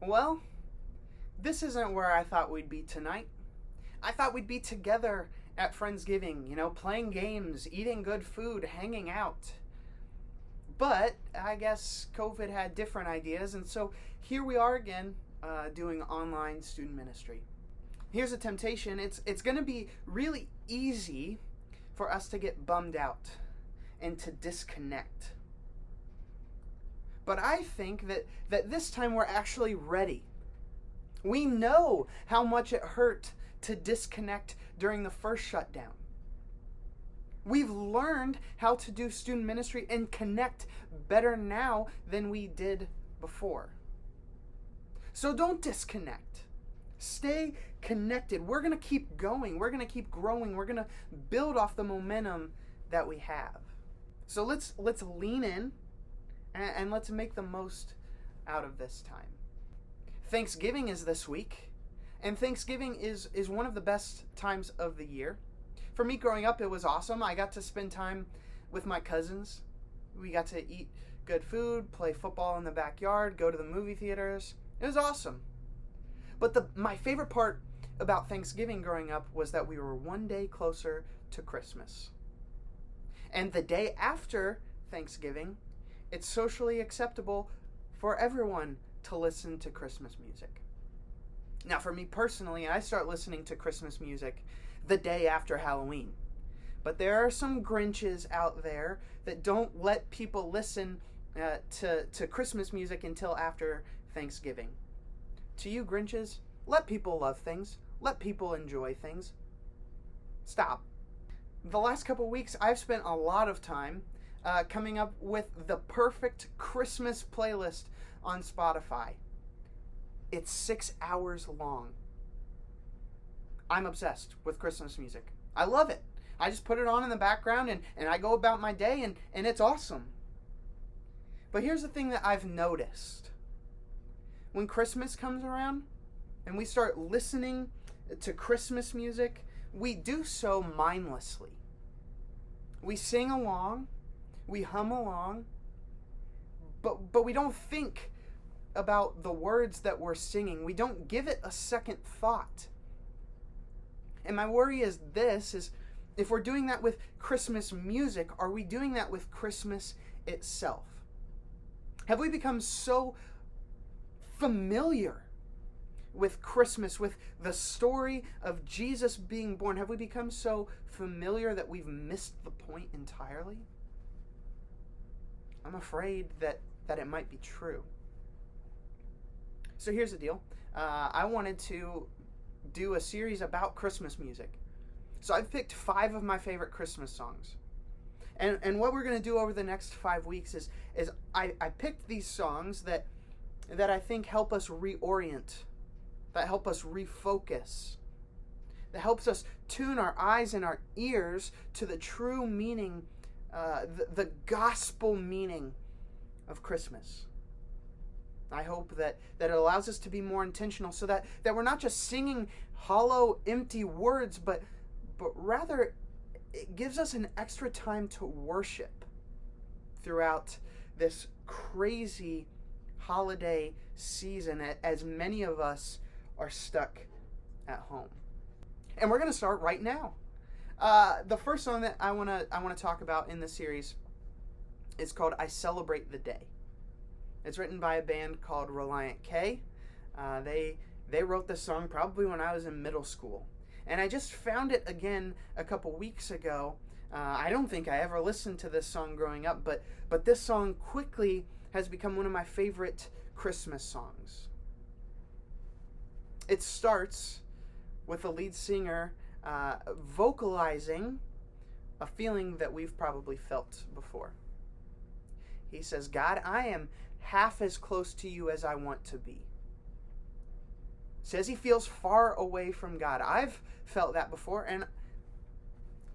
Well, this isn't where I thought we'd be tonight. I thought we'd be together at Friendsgiving, playing games, eating good food, hanging out. But I guess COVID had different ideas, and so here we are again doing online student ministry. Here's a temptation. It's going to be really easy for us to get bummed out and to disconnect. But I think that this time we're actually ready. We know how much it hurt to disconnect during the first shutdown. We've learned how to do student ministry and connect better now than we did before. So don't disconnect. Stay connected. We're going to keep going. We're going to keep growing. We're going to build off the momentum that we have. So let's lean in and let's make the most out of this time. Thanksgiving is this week, and Thanksgiving is one of the best times of the year. For me growing up, it was awesome. I got to spend time with my cousins. We got to eat good food, play football in the backyard, go to the movie theaters. It was awesome. But my favorite part about Thanksgiving growing up was that we were one day closer to Christmas. And the day after Thanksgiving, it's socially acceptable for everyone to listen to Christmas music. Now, for me personally, I start listening to Christmas music the day after Halloween. But there are some Grinches out there that don't let people listen to Christmas music until after Thanksgiving. To you Grinches, let people love things. Let people enjoy things. Stop. The last couple weeks, I've spent a lot of time coming up with the perfect Christmas playlist on Spotify. It's 6 hours long. I'm obsessed with Christmas music. I love it. I just put it on in the background and I go about my day and it's awesome. But here's the thing that I've noticed. When Christmas comes around and we start listening to Christmas music, we do so mindlessly. We sing along, we hum along, but we don't think about the words that we're singing. We don't give it a second thought. And my worry is if we're doing that with Christmas music, are we doing that with Christmas itself? Have we become so familiar with Christmas, with the story of Jesus being born? Have we become so familiar that we've missed the point entirely? I'm afraid that it might be true. So here's the deal. I wanted to do a series about Christmas music. So I've picked 5 of my favorite Christmas songs. And what we're going to do over the next 5 weeks is I picked these songs that I think help us reorient, that help us refocus, that helps us tune our eyes and our ears to the true meaning, the gospel meaning of Christmas. I hope that it allows us to be more intentional so that we're not just singing hollow, empty words, but rather it gives us an extra time to worship throughout this crazy holiday season as many of us are stuck at home. And we're going to start right now. The first song that I want to talk about in this series is called I Celebrate the Day. It's written by a band called Relient K. They wrote this song probably when I was in middle school. And I just found it again a couple weeks ago. I don't think I ever listened to this song growing up, but this song quickly has become one of my favorite Christmas songs. It starts with the lead singer vocalizing a feeling that we've probably felt before. He says, God, I am half as close to you as I want to be. Says he feels far away from God. I've felt that before, and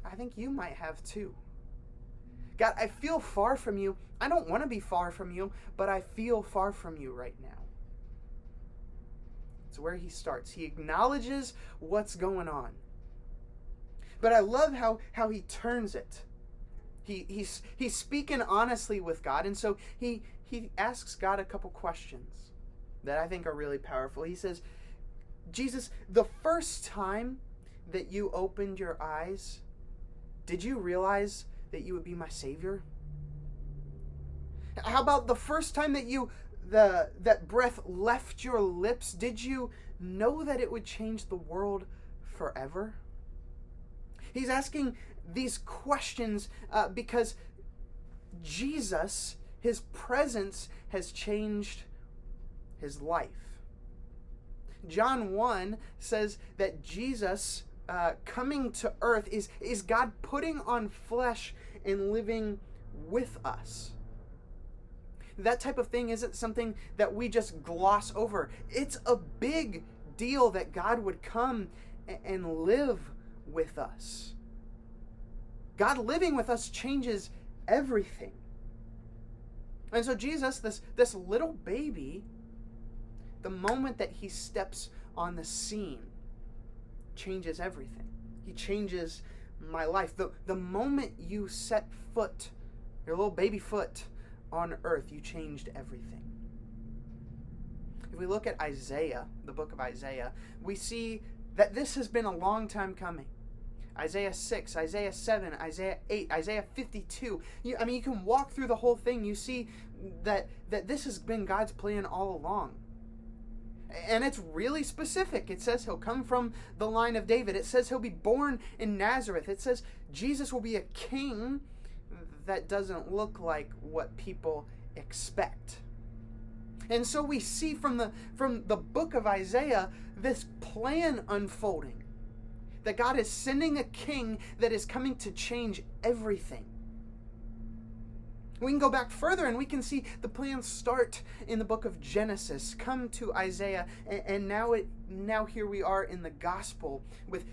I think you might have too. God, I feel far from you. I don't want to be far from you, but I feel far from you right now. It's where he starts. He acknowledges what's going on. But I love how he turns it. He's speaking honestly with God, and so he asks God a couple questions. that I think are really powerful. He says, Jesus, the first time that you opened your eyes, did you realize that you would be my Savior? How about the first time that that breath left your lips, did you know that it would change the world forever? He's asking these questions because Jesus, his presence, has changed his life. John 1 says that Jesus coming to earth is God putting on flesh and living with us. That type of thing isn't something that we just gloss over. It's a big deal that God would come and live with us. God living with us changes everything. And so Jesus, this little baby, the moment that he steps on the scene, changes everything. He changes my life. The moment you set foot, your little baby foot, on earth, you changed everything. If we look at Isaiah, the book of Isaiah, we see that this has been a long time coming. Isaiah 6, Isaiah 7, Isaiah 8, Isaiah 52. You can walk through the whole thing. You see that this has been God's plan all along. And it's really specific. It says he'll come from the line of David. It says he'll be born in Nazareth. It says Jesus will be a king that doesn't look like what people expect. And so we see from the book of Isaiah this plan unfolding, that God is sending a king that is coming to change everything. We can go back further and we can see the plan start in the book of Genesis, come to Isaiah, and now here we are in the gospel with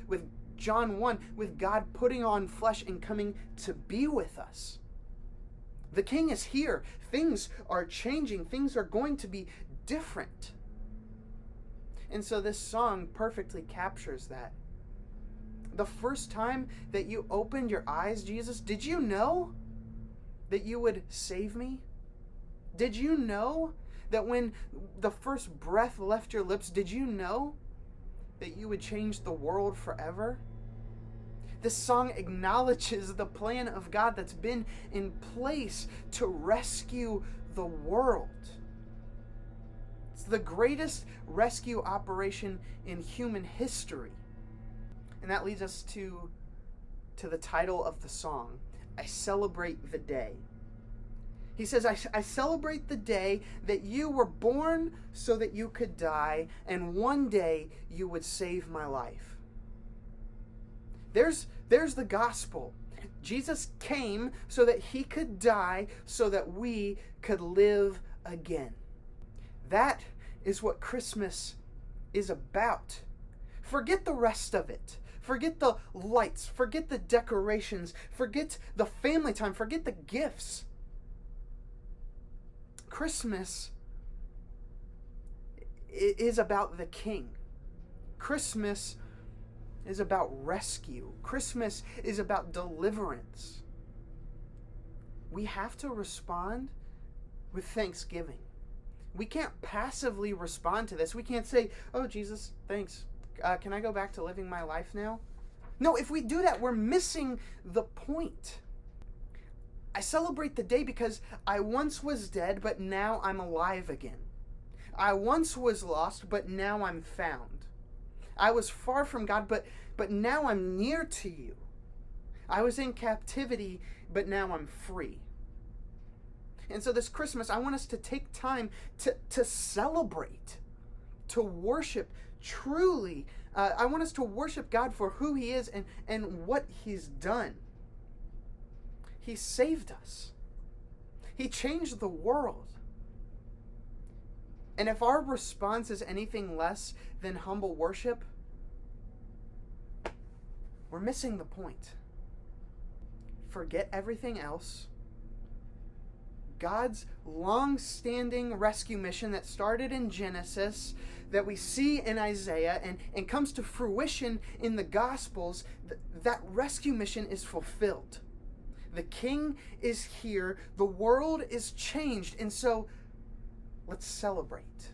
John 1, with God putting on flesh and coming to be with us. The king is here. Things are changing. Things are going to be different. And so this song perfectly captures that. The first time that you opened your eyes, Jesus, did you know that you would save me? Did you know that when the first breath left your lips, did you know that you would change the world forever? This song acknowledges the plan of God that's been in place to rescue the world. It's the greatest rescue operation in human history. And that leads us to the title of the song, I Celebrate the Day. He says, I celebrate the day that you were born so that you could die, and one day you would save my life. There's the gospel. Jesus came so that he could die so that we could live again. That is what Christmas is about. Forget the rest of it. Forget the lights. Forget the decorations. Forget the family time. Forget the gifts. Christmas is about the King. Christmas is about rescue. Christmas is about deliverance. We have to respond with thanksgiving. We can't passively respond to this. We can't say, oh, Jesus, thanks. Can I go back to living my life now? No, if we do that, we're missing the point. I celebrate the day because I once was dead, but now I'm alive again. I once was lost, but now I'm found. I was far from God, but now I'm near to you. I was in captivity, but now I'm free. And so this Christmas, I want us to take time to celebrate, to worship truly. I want us to worship God for who he is and what he's done. He saved us. He changed the world. And if our response is anything less than humble worship, we're missing the point. Forget everything else. God's long-standing rescue mission that started in Genesis, that we see in Isaiah and comes to fruition in the Gospels, that rescue mission is fulfilled. The King is here. The world is changed. And so let's celebrate.